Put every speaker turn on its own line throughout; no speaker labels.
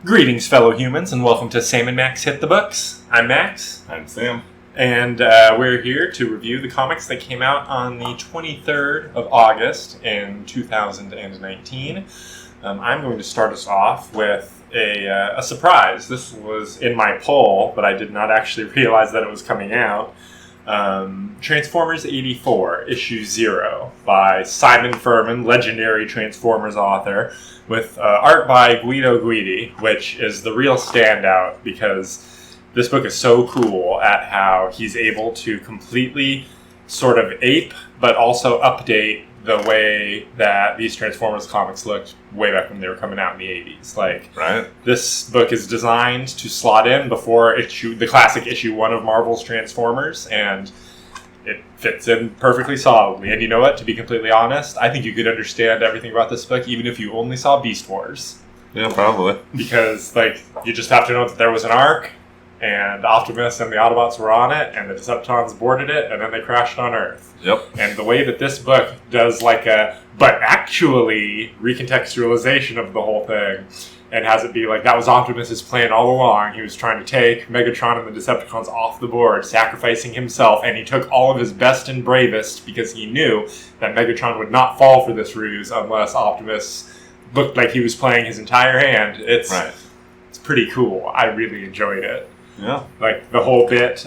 Greetings, fellow humans, and welcome to Sam and Max Hit the Books. I'm Max.
I'm Sam.
And we're here to review the comics that came out on the 23rd of August in 2019. I'm going to start us off with a surprise. This was in my poll, but I did not actually realize that it was coming out. Transformers 84, Issue 0, by Simon Furman, legendary Transformers author, with art by Guido Guidi, which is the real standout because this book is so cool at how he's able to completely sort of ape, but also update the way that these Transformers comics looked way back when they were coming out in the 80s.
Right.
This book is designed to slot in before the classic issue 1 of Marvel's Transformers, and it fits in perfectly solidly. And you know what? To be completely honest, I think you could understand everything about this book even if you only saw Beast Wars.
Yeah, probably.
Because, you just have to know that there was an arc, and Optimus and the Autobots were on it, and the Decepticons boarded it, and then they crashed on Earth.
Yep.
And the way that this book does but actually recontextualization of the whole thing, and has it be that was Optimus's plan all along. He was trying to take Megatron and the Decepticons off the board, sacrificing himself, and he took all of his best and bravest because he knew that Megatron would not fall for this ruse unless Optimus looked like he was playing his entire hand. It's pretty cool. I really enjoyed it.
Yeah.
The whole bit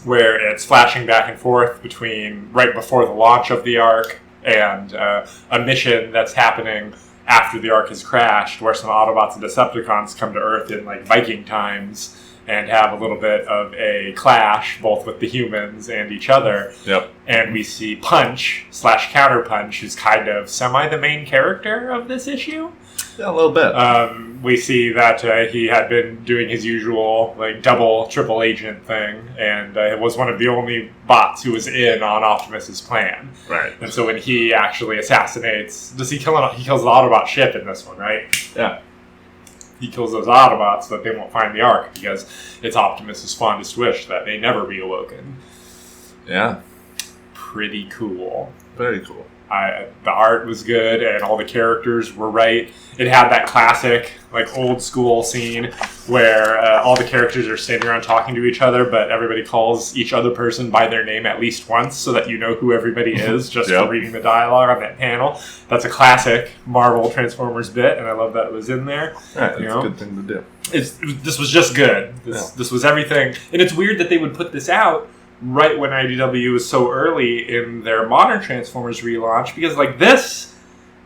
where it's flashing back and forth between right before the launch of the Ark and a mission that's happening after the Ark has crashed, where some Autobots and Decepticons come to Earth in Viking times and have a little bit of a clash, both with the humans and each other.
Yep.
And we see Punch/Counterpunch, who's kind of semi the main character of this issue.
Yeah, a little bit.
We see that he had been doing his usual double, triple agent thing, and it was one of the only bots who was in on Optimus's plan.
Right.
And so when he actually assassinates, he kills the Autobot ship in this one, right?
Yeah.
He kills those Autobots so that they won't find the Ark, because it's Optimus's fondest wish that they never be awoken.
Yeah.
Pretty cool.
Very cool.
The art was good, and all the characters were right. It had that classic, old school scene where all the characters are standing around talking to each other, but everybody calls each other person by their name at least once so that you know who everybody is just from reading the dialogue on that panel. That's a classic Marvel Transformers bit, and I love that it was in there.
Right, it's a good thing to do.
This was just good. This was everything. And it's weird that they would put this out right when IDW was so early in their modern Transformers relaunch, because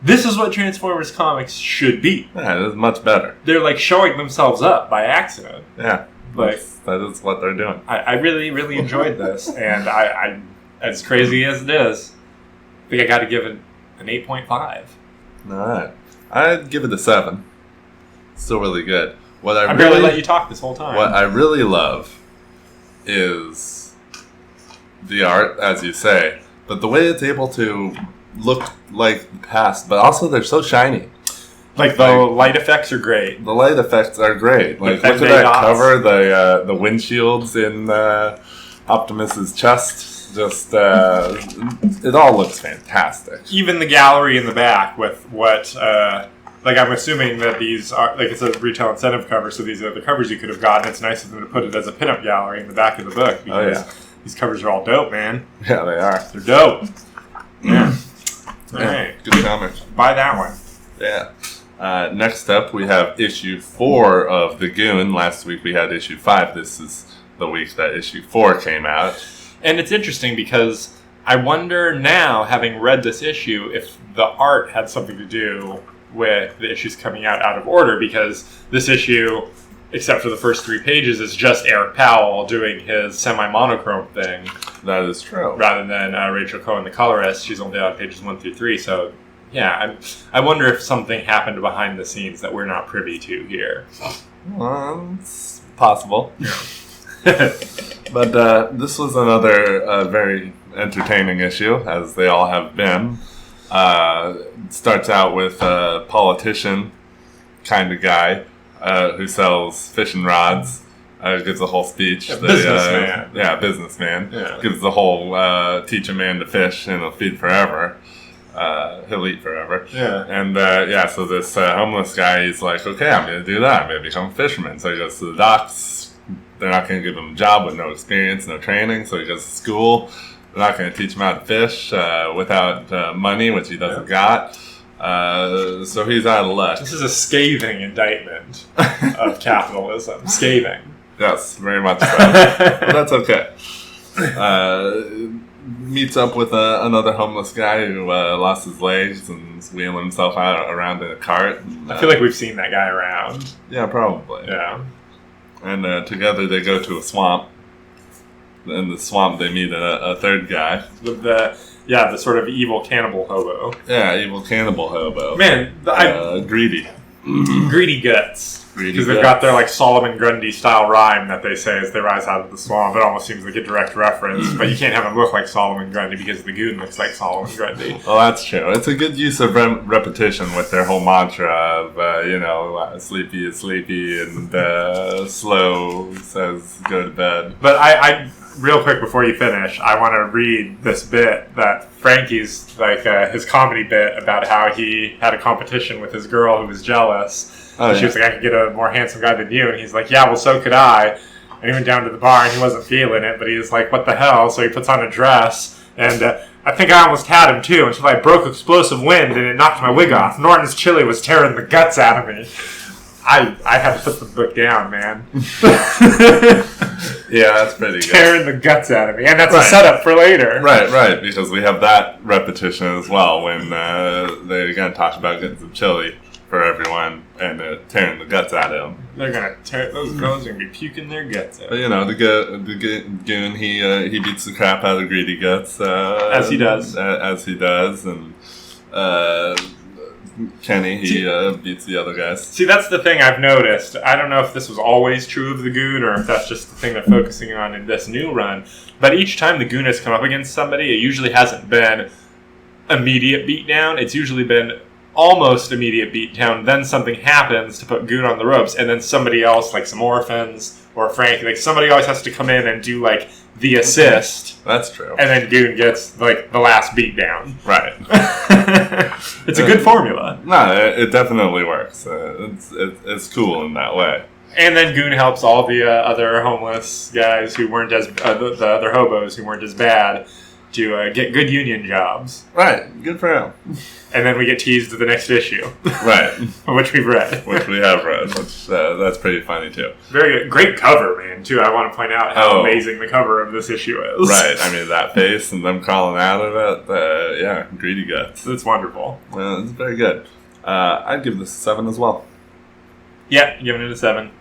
this is what Transformers comics should be.
Yeah, it is much better.
They're showing themselves up by accident.
Yeah, that is what they're doing.
I really, really enjoyed this, and I as crazy as it is, I think I got to give it an 8.5.
All right, I'd give it a 7. Still really good. I
barely let you talk this whole time.
What I really love is the art, as you say, but the way it's able to look like the past, but also they're so shiny.
The light effects are great.
The light effects are great. Look at that cover, the windshields in Optimus's chest. Just it all looks fantastic.
Even the gallery in the back with what. I'm assuming that these are, it's a retail incentive cover, so these are the covers you could have gotten. It's nice of them to put it as a pinup gallery in the back of the book, because these covers are all dope, man.
Yeah, they are.
They're dope. Yeah. All right.
Good comic.
Buy that one.
Yeah. Next up, we have issue 4 of the Goon. Last week we had issue 5. This is the week that issue 4 came out.
And it's interesting because I wonder now, having read this issue, if the art had something to do with the issues coming out of order, because this issue, except for the first 3 pages, is just Eric Powell doing his semi-monochrome thing.
That is true.
Rather than Rachel Cohen, the colorist. She's only on pages 1 through 3, so yeah, I wonder if something happened behind the scenes that we're not privy to here.
It's possible. Yeah. But this was another very entertaining issue, as they all have been. Starts out with a politician kind of guy who sells fishing rods. Gives a whole speech.
Businessman.
Businessman. Yeah. Gives the whole teach a man to fish and he'll feed forever. he'll eat forever.
Yeah.
And so this homeless guy, he's like, okay, I'm going to do that. I'm going to become a fisherman. So he goes to the docks. They're not going to give him a job with no experience, no training. So he goes to school. They're not going to teach him how to fish without money, which he doesn't got. So he's out of luck.
This is a scathing indictment of capitalism. Scathing.
Yes, very much so. But that's okay. Meets up with another homeless guy who lost his legs and is wheeling himself around in a cart.
I feel like we've seen that guy around.
Yeah, probably.
Yeah.
And together they go to a swamp. In the swamp they meet a third guy.
With the sort of evil cannibal hobo.
Yeah, evil cannibal hobo.
Man,
greedy.
Greedy guts. Because they've got their like Solomon Grundy style rhyme that they say as they rise out of the swamp. It almost seems like a direct reference, but you can't have him look like Solomon Grundy because the Goon looks like Solomon Grundy.
Well, that's true. It's a good use of repetition with their whole mantra of, sleepy is sleepy and slow says go to bed.
But I real quick before you finish, I want to read this bit that Frankie's, his comedy bit about how he had a competition with his girl who was jealous. She was like, I could get a more handsome guy than you. And he's like, yeah, well, so could I. And he went down to the bar and he wasn't feeling it, but he was like, what the hell? So he puts on a dress. And I think I almost had him, too, until I broke explosive wind and it knocked my wig off. Norton's chili was tearing the guts out of me. I had to put the book down, man.
Yeah, that's pretty good.
Tearing the guts out of me. And that's a setup for later.
Right, because we have that repetition as well when they again talk about getting some chili for everyone and tearing the guts out of them.
They're gonna tear those girls are gonna be puking their guts out.
But, the Goon he beats the crap out of greedy guts
as he does,
and Kenny beats the other guys.
See, that's the thing I've noticed. I don't know if this was always true of the Goon or if that's just the thing they're focusing on in this new run. But each time the Goon has come up against somebody, it usually hasn't been immediate beatdown. It's usually been almost immediate beatdown, then something happens to put Goon on the ropes, and then somebody else, like some orphans or Frank, somebody always has to come in and do the assist.
That's true.
And then Goon gets the last beatdown.
Right.
It's a good formula.
No, it definitely works. It's cool in that way.
And then Goon helps all the other homeless guys who weren't as the other hobos who weren't as bad to get good union jobs.
Right. Good for him.
And then we get teased to the next issue.
Right.
Which we've read.
Which we have read. Which, that's pretty funny, too.
Very good. Great cover, man, too. I want to point out how amazing the cover of this issue is.
Right. I mean, that face and them crawling out of it. Greedy guts.
It's wonderful.
It's very good. I'd give this a 7 as well.
Yeah, giving it a 7.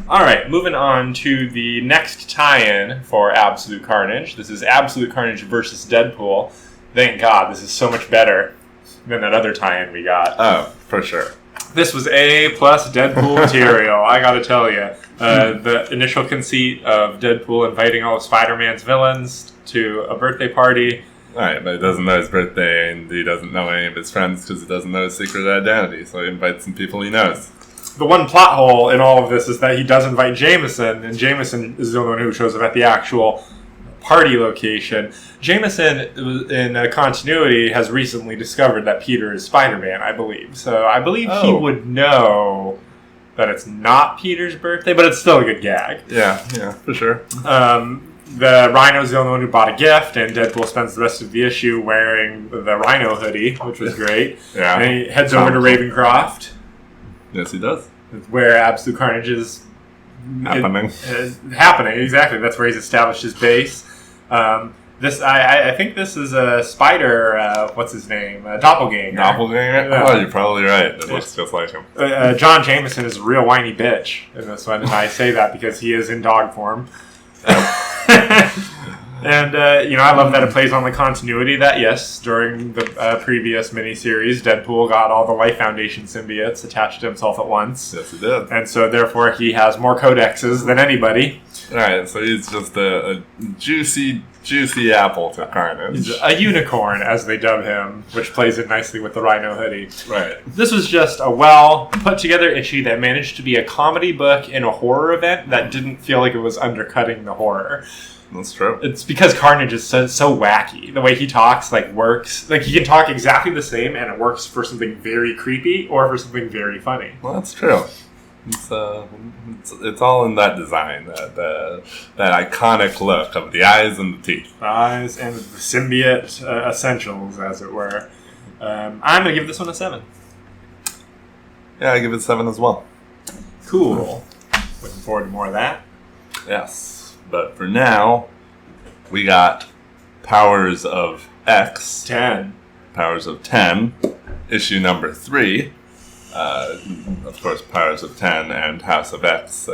All right, moving on to the next tie-in for Absolute Carnage. This is Absolute Carnage versus Deadpool. Thank God, this is so much better than that other tie-in we got.
Oh, for sure.
This was A+ Deadpool material, I gotta tell you. The initial conceit of Deadpool inviting all of Spider-Man's villains to a birthday party.
Right, but he doesn't know his birthday, and he doesn't know any of his friends because he doesn't know his secret identity, so he invites some people he knows.
The one plot hole in all of this is that he does invite Jameson, and Jameson is the only one who shows up at the actual party location. Jameson, in continuity, has recently discovered that Peter is Spider-Man, I believe. So I believe he would know that it's not Peter's birthday, but it's still a good gag.
Yeah, for sure.
The Rhino's the only one who bought a gift, and Deadpool spends the rest of the issue wearing the Rhino hoodie, which was great.
Yeah.
And he heads over to Ravencroft.
Yes, he does.
Where Absolute Carnage is
happening.
Happening, exactly. That's where he's established his base. I think this is a Spider, what's his name? Doppelganger.
Doppelganger?
Yeah.
Oh, you're probably right. It looks just like him.
John Jameson is a real whiny bitch in this one, and I say that because he is in dog form. And, I love that it plays on the continuity that, yes, during the previous miniseries, Deadpool got all the Life Foundation symbiotes attached to himself at once.
Yes, he did.
And so, therefore, he has more codexes than anybody.
Right, so he's just a juicy apple to Carnage.
He's a unicorn, as they dub him, which plays in nicely with the Rhino hoodie.
Right.
This was just a well-put-together issue that managed to be a comedy book and a horror event that didn't feel like it was undercutting the horror.
That's true.
It's because Carnage is so wacky. The way he talks, works. He can talk exactly the same, and it works for something very creepy or for something very funny.
Well, that's true. It's all in that design, that iconic look of the eyes and the teeth.
The eyes and the symbiote essentials, as it were. I'm going to give this one a 7.
Yeah, I give it 7 as well.
Cool. Looking forward to more of that.
Yes, but for now, we got Powers of X.
10.
Powers of 10, issue number 3. Of course, Powers of 10 and House of X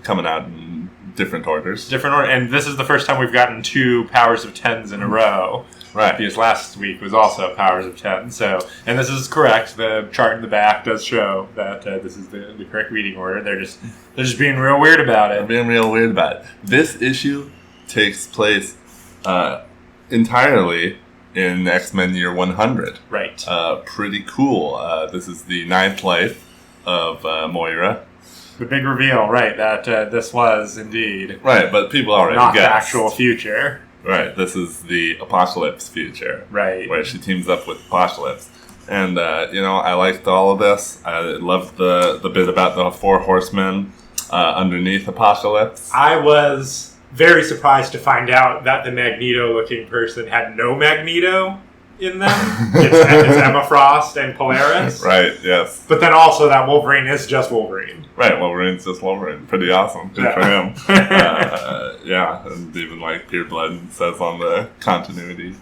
coming out in different orders.
And this is the first time we've gotten 2 Powers of 10s in a row.
Right.
Because last week was also Powers of 10. And this is correct. The chart in the back does show that this is the correct reading order. They're just being real weird about it.
This issue takes place entirely in X-Men Year 100.
Right.
Pretty cool. This is the 9th life of Moira.
The big reveal, right, that this was indeed...
Right, but people already
not
guessed.
The actual future.
Right, this is the Apocalypse future.
Right.
Where she teams up with Apocalypse. And, I liked all of this. I loved the bit about the 4 horsemen underneath Apocalypse.
I was very surprised to find out that the Magneto-looking person had no Magneto in them. It's Emma Frost and Polaris.
Right, yes.
But then also that Wolverine is just Wolverine.
Right, Wolverine's just Wolverine. Pretty awesome. Good for him. Yeah, and even Pureblood says on the continuity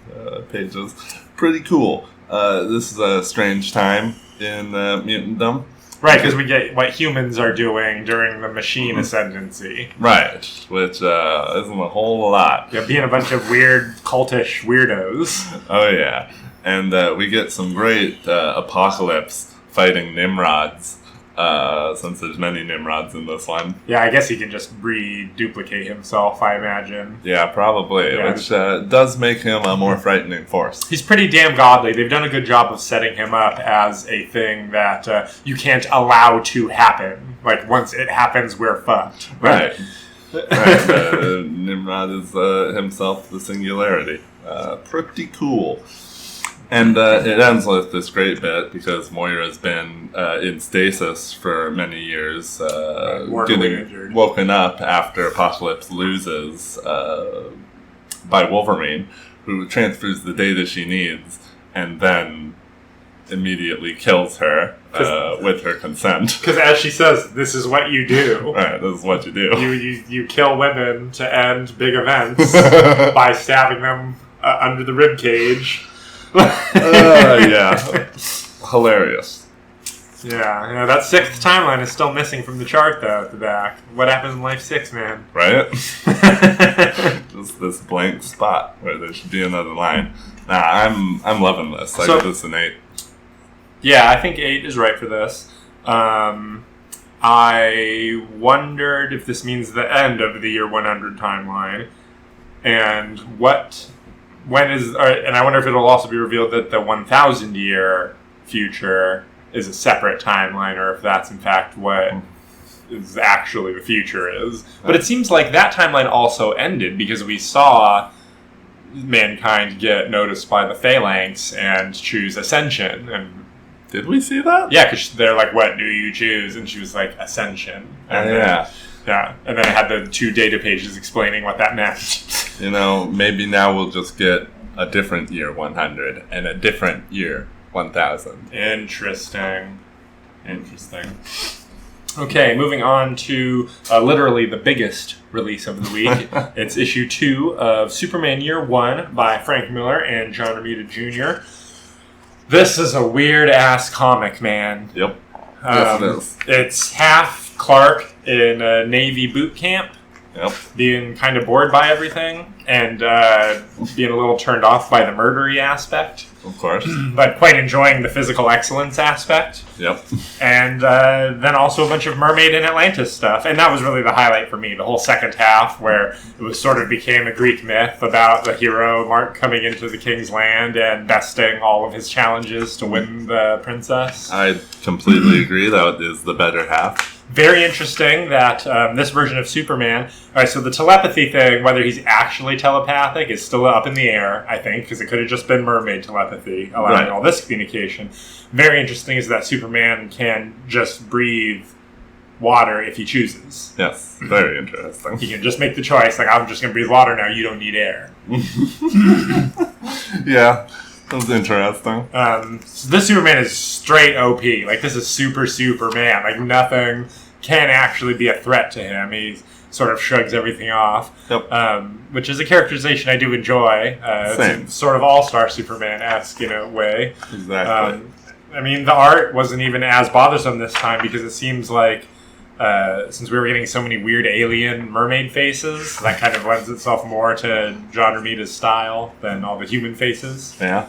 pages. Pretty cool. This is a strange time in mutantdom.
Right, because we get what humans are doing during the machine ascendancy.
Right, which isn't a whole lot.
Yeah, being a bunch of weird, cultish weirdos.
Oh, yeah. And we get some great Apocalypse fighting Nimrods, since there's many Nimrods in this one.
Yeah, I guess he can just reduplicate himself, I imagine.
Yeah, probably,
yeah.
Which does make him a more frightening force.
He's pretty damn godly. They've done a good job of setting him up as a thing that you can't allow to happen. Once it happens, we're fucked.
Right. Nimrod is himself the singularity. Pretty cool. And it ends with this great bit because Moira's been in stasis for many years, getting woken up after Apocalypse loses by Wolverine, who transfers the data she needs and then immediately kills her with her consent.
Because as she says, this is what you do.
Right, this is what you do.
You kill women to end big events by stabbing them under the rib cage.
Yeah. Hilarious.
Yeah, that 6th timeline is still missing from the chart, though, at the back. What happens in Life 6, man?
Right? Just this blank spot where there should be another line. Nah, I'm loving this. I give this an 8.
Yeah, I think 8 is right for this. I wondered if this means the end of the year 100 timeline. And and I wonder if it'll also be revealed that the 1,000 year future is a separate timeline, or if that's in fact what is actually the future is. But it seems like that timeline also ended because we saw mankind get noticed by the Phalanx and choose Ascension. And
did we see that?
Yeah, because they're like, "What do you choose?" And she was like, "Ascension." And yeah, and then it had the 2 data pages explaining what that meant.
Maybe now we'll just get a different year 100 and a different year 1000.
Interesting. Okay, moving on to literally the biggest release of the week. It's issue 2 of Superman Year 1 by Frank Miller and John Romita Jr. This is a weird-ass comic, man.
Yep. Yes, it is.
It's half Clark in a Navy boot camp.
Yep.
Being kind of bored by everything and being a little turned off by the murdery aspect.
Of course.
But quite enjoying the physical excellence aspect.
Yep.
And then also a bunch of Mermaid and Atlantis stuff. And that was really the highlight for me, the whole second half, where it was sort of became a Greek myth about the hero Mark coming into the King's Land and besting all of his challenges to win the princess.
I completely agree. That is the better half.
Very interesting that this version of Superman... All right, so the telepathy thing, whether he's actually telepathic, is still up in the air, I think, because it could have just been mermaid telepathy, allowing all this communication. Very interesting is that Superman can just breathe water if he chooses.
Yes, very interesting.
He can just make the choice, like, I'm just going to breathe water now, you don't need air.
Yeah, that was interesting.
So this Superman is straight OP. Like, this is Superman. Like, nothing can actually be a threat to him. He sort of shrugs everything off.
Yep.
Which is a characterization I do enjoy.
Same.
It's sort of all-star Superman-esque in a way.
Exactly.
I mean, the art wasn't even as bothersome this time because it seems like since we were getting so many weird alien mermaid faces, that kind of lends itself more to John Romita's style than all the human faces.
Yeah,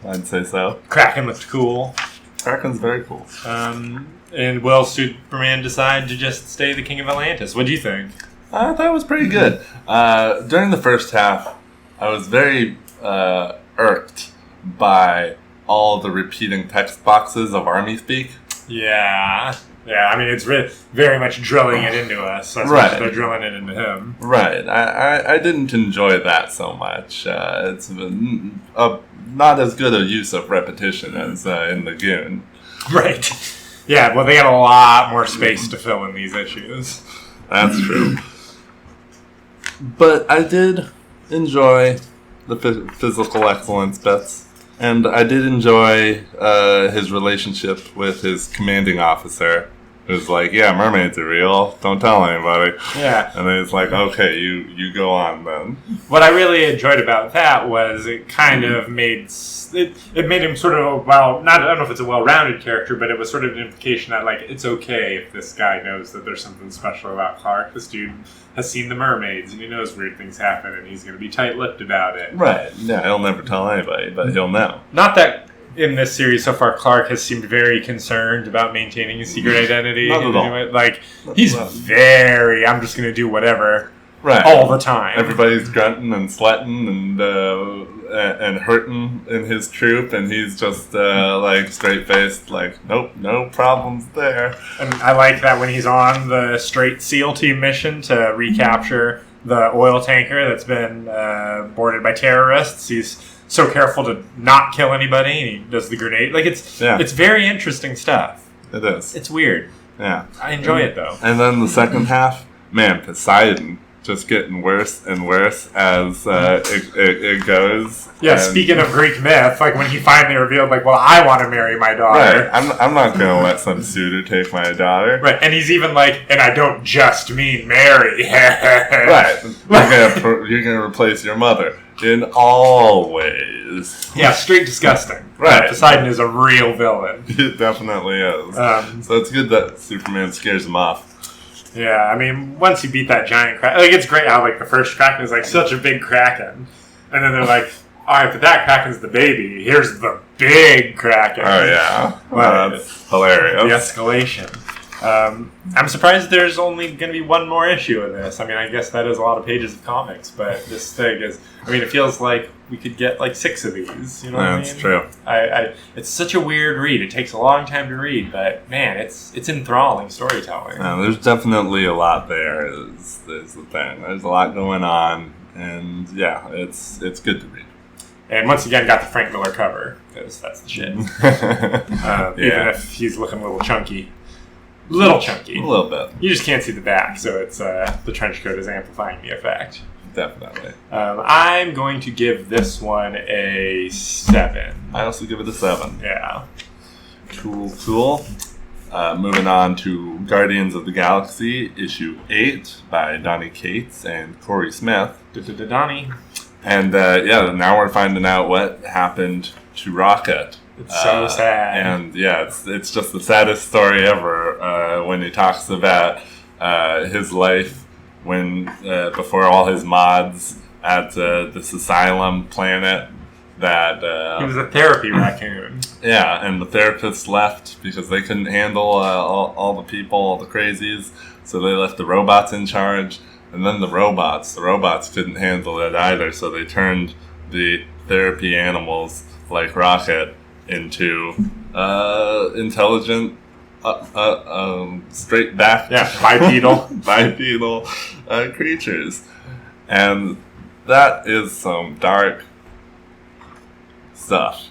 I'd say so.
Kraken looked cool.
Kraken's very cool.
And will Superman decide to just stay the King of Atlantis? What do you think?
I thought it was pretty good. During the first half, I was very irked by all the repeating text boxes of army speak.
Yeah, I mean, it's very much drilling it into us. As much as they're drilling it into him.
Right. I didn't enjoy that so much. It's not as good a use of repetition as in the Goon.
Right. Yeah, well, they got a lot more space to fill in these issues.
That's true. But I did enjoy the physical excellence bits. And I did enjoy his relationship with his commanding officer. It was like, yeah, mermaids are real. Don't tell anybody.
Yeah.
And then it's like, okay, you go on then.
What I really enjoyed about that was it kind of made... It made him sort of, I don't know if it's a well-rounded character, but it was sort of an implication that, like, it's okay if this guy knows that there's something special about Clark. This dude has seen the mermaids, and he knows weird things happen, and he's going to be tight-lipped about it.
Right. Yeah, he'll never tell anybody, but he'll know.
Not that in this series so far, Clark has seemed very concerned about maintaining his secret identity.
Not at all.
Like, he's very, I'm just going to do whatever.
Right.
All the time.
Everybody's grunting and sweating and hurting in his troop, and he's just like straight-faced, like, nope, no problems there.
And I like that when he's on the straight SEAL team mission to recapture the oil tanker that's been boarded by terrorists, he's so careful to not kill anybody, and he does the grenade. Like, it's very interesting stuff.
It is.
It's weird.
Yeah.
I enjoy it, though.
And then the second half, man, Poseidon just getting worse and worse as it goes.
Yeah, speaking of Greek myth, like when he finally revealed, like, well, I want to marry my daughter.
Right, I'm not going to let some suitor take my daughter.
Right, and he's even like, and I don't just mean marry.
Right, you're going to replace your mother in all ways.
Yeah, straight disgusting.
Right.
Poseidon is a real villain.
It definitely is. So it's good that Superman scares him off.
Yeah, I mean, once you beat that giant Kraken, like, it's great how, like, the first Kraken is, like, such a big Kraken. And then they're like, all right, but that Kraken's the baby. Here's the big Kraken.
Oh, yeah. Well, that's hilarious.
The escalation. I'm surprised there's only going to be one more issue of this. I mean, I guess that is a lot of pages of comics, but this thing is, I mean, it feels like we could get like 6 of these. You know what I mean?
That's true.
It's such a weird read. It takes a long time to read, but man, it's enthralling storytelling.
There's definitely a lot there. Is the thing. There's a lot going on, and yeah, it's good to read.
And once again, got the Frank Miller cover because that's the shit. Even if he's looking a little chunky. A little bit. You just can't see the back, so it's the trench coat is amplifying the effect.
Definitely.
I'm going to give this one a 7.
I also give it a 7.
Yeah.
Cool. Moving on to Guardians of the Galaxy, issue 8 by Donny Cates and Corey Smith.
Donnie.
And now we're finding out what happened to Rocket.
It's so sad.
And yeah, it's just the saddest story ever when he talks about his life when before all his mods at this asylum planet that
he was a therapy raccoon.
Yeah, and the therapists left because they couldn't handle all the people, all the crazies, so they left the robots in charge. And then the robots couldn't handle it either, so they turned the therapy animals like Rocket into intelligent straight back, bipedal creatures, and that is some dark stuff.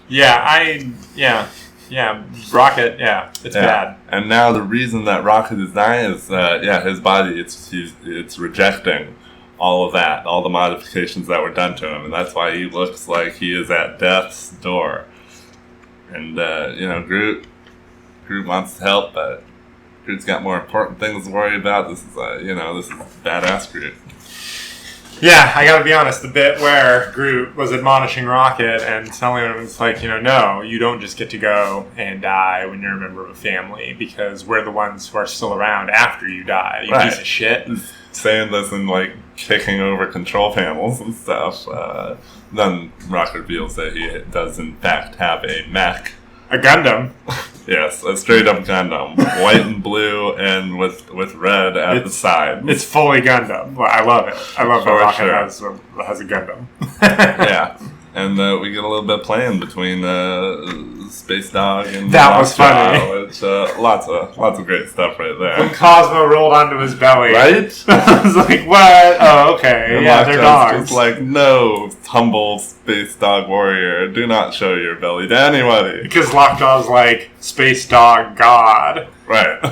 Rocket, it's bad.
And now the reason that Rocket is dying is his body, it's rejecting all of that, all the modifications that were done to him, and that's why he looks like he is at death's door. And Groot wants to help, but Groot's got more important things to worry about. This is badass Groot.
Yeah, I gotta be honest, the bit where Groot was admonishing Rocket and telling him, it's like, no, you don't just get to go and die when you're a member of a family, because we're the ones who are still around after you die, you piece of shit.
Saying this and, kicking over control panels and stuff. Then Rocket reveals that he does, in fact, have a mech.
A Gundam.
Yes, a straight-up Gundam. White and blue and with red at the side.
It's fully Gundam. Well, I love it. I love that Rocket has a Gundam.
Yeah. And we get a little bit of playing between Space Dog and
that was funny.
Which, lots of great stuff right there.
When Cosmo rolled onto his belly,
right?
I was like, "What? Oh, okay,
and
they're dogs."
Just no, humble Space Dog warrior, do not show your belly to anybody.
Because Lockjaw's like Space Dog God.
Right.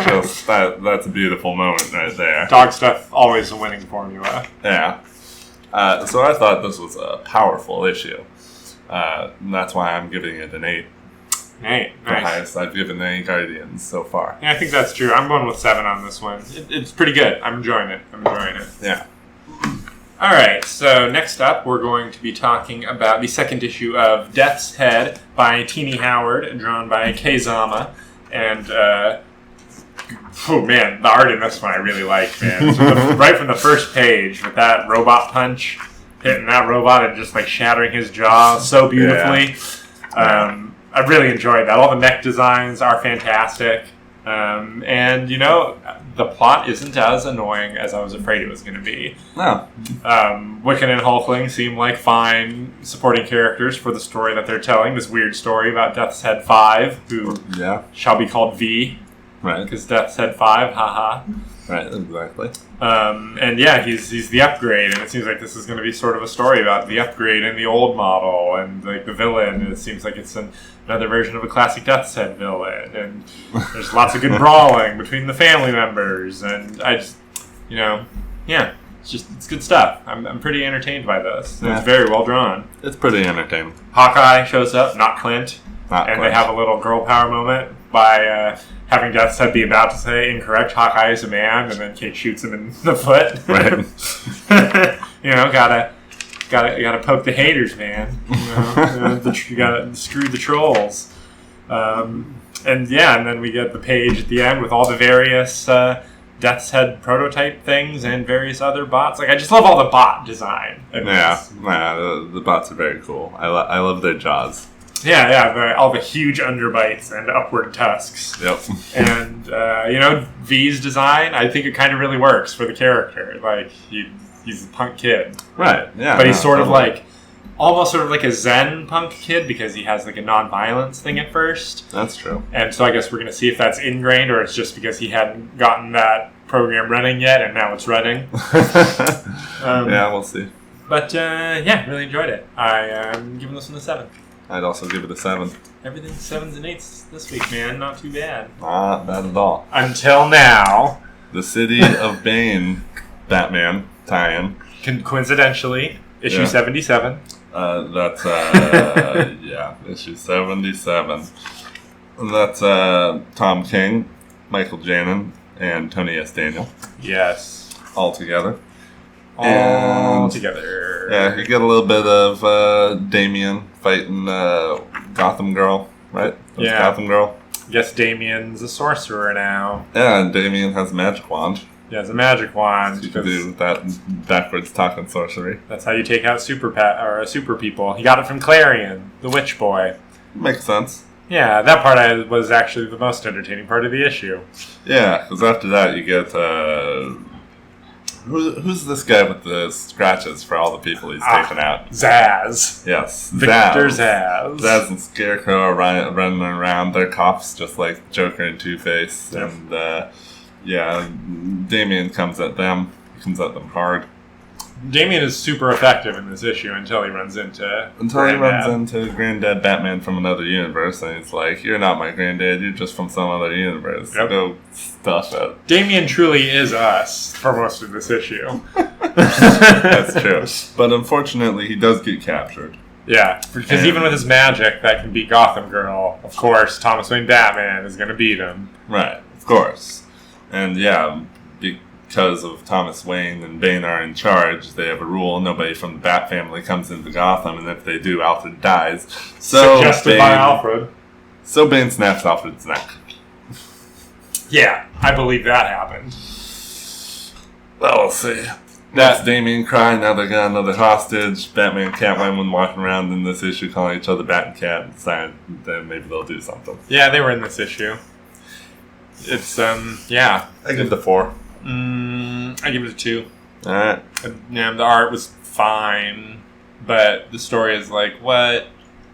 Just that's a beautiful moment right there.
Dog stuff always a winning formula.
Yeah. So I thought this was a powerful issue. And that's why I'm giving it an 8.
8,
the highest I've given any Guardians so far.
Yeah, I think that's true. I'm going with 7 on this one. It's pretty good. I'm enjoying it.
Yeah.
All right, so next up, we're going to be talking about the second issue of Death's Head by Teeny Howard, drawn by Kazama. And, the art in this one I really like, man. So right from the first page, with that robot punch, hitting that robot and just, shattering his jaw so beautifully. Yeah. I really enjoyed that. All the mech designs are fantastic. And, the plot isn't as annoying as I was afraid it was going to be.
No.
Wiccan and Hulkling seem like fine supporting characters for the story that they're telling. This weird story about Death's Head 5, who shall be called V.
Right.
Because Death's Head 5, haha.
Right, exactly.
He's the upgrade, and it seems like this is going to be sort of a story about the upgrade in the old model, and the villain. It seems like it's another version of a classic Death's Head villain, and there's lots of good brawling between the family members, and I just, it's good stuff. I'm pretty entertained by this. Yeah. It's very well drawn.
It's pretty entertaining.
Hawkeye shows up, not Clint,
and
they have a little girl power moment by having Death's Head be about to say incorrect, Hawkeye is a man, and then Kate shoots him in the foot.
Right.
Gotta poke the haters, man. You gotta screw the trolls. And then we get the page at the end with all the various Death's Head prototype things and various other bots. I just love all the bot design.
The bots are very cool. I love their jaws.
Yeah, all the huge underbites and upward tusks.
Yep.
And, V's design, I think it kind of really works for the character. He's a punk kid.
Right, yeah.
But he's sort of almost sort of like a Zen punk kid, because he has a non-violence thing at first.
That's true.
And so I guess we're going to see if that's ingrained, or it's just because he hadn't gotten that program running yet, and now it's running.
We'll see.
But, really enjoyed it. I'm giving this one a 7.
I'd also give it a 7.
Everything's 7s and 8s this week, man. Not too bad.
Not bad at all.
Until now.
The City of Bane Batman tie-in.
Coincidentally, issue 77.
That's, issue 77. And that's Tom King, Michael Janin, and Tony S. Daniel.
Yes.
All together.
Together.
Yeah, you get a little bit of Damian fighting Gotham Girl, right? Gotham Girl.
Guess Damian's a sorcerer now.
Yeah, and Damian has a magic wand.
Yeah, it's a magic wand.
So you can do that backwards talking sorcery.
That's how you take out super people. He got it from Clarion, the witch boy.
Makes sense.
Yeah, that part was actually the most entertaining part of the issue.
Yeah, because after that you get Who's this guy with the scratches for all the people he's taken out?
Zaz.
Yes,
Victor Zaz.
Zaz and Scarecrow are running around. They're cops just like Joker and Two-Face.
Yep.
And Damian comes at them. He comes at them hard.
Damian is super effective in this issue until he runs into
Granddad Batman from another universe, and he's like, "You're not my granddad. You're just from some other universe.
Yep.
Go stuff it."
Damian truly is us for most of this issue.
That's true. But unfortunately, he does get captured.
Yeah, because even with his magic that can beat Gotham Girl, of course, Thomas Wayne Batman is going to beat him.
Right, of course. And yeah, because of Thomas Wayne and Bane are in charge, they have a rule: nobody from the Bat family comes into Gotham, and if they do, Alfred dies.
Suggested by Alfred.
So Bane snaps Alfred's neck.
Yeah, I believe that happened.
Well, we'll see. That's Damian crying. Now they got another hostage. Batman and Catwoman walking around in this issue calling each other Bat and Cat, and decided that maybe they'll do something.
Yeah, they were in this issue. It's, yeah.
I give it a 4.
I give it a 2.
Alright.
Yeah, the art was fine, but the story is like, what?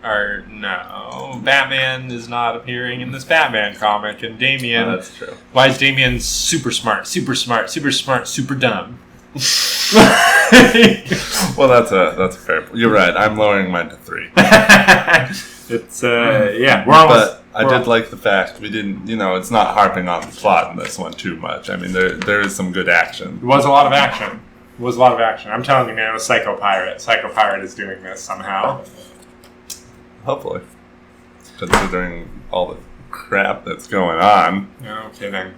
Or, no. Batman is not appearing in this Batman comic, and Damian...
Oh, that's true.
Why is Damian super smart, super dumb?
Well, that's a fair point. You're right. I'm lowering mine to 3.
It's, yeah, we're almost...
But I did like the fact we didn't, it's not harping on the plot in this one too much. I mean, there is some good action.
It was a lot of action. I'm telling you, man, it was Psycho Pirate. Psycho Pirate is doing this somehow.
Hopefully. Considering all the crap that's going on.
No kidding.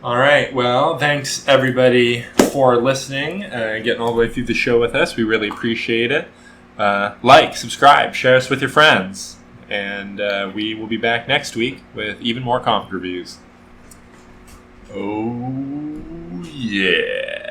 All right, well, thanks everybody for listening and getting all the way through the show with us. We really appreciate it. Like, subscribe, share us with your friends. And we will be back next week with even more comic reviews.
Oh, yeah.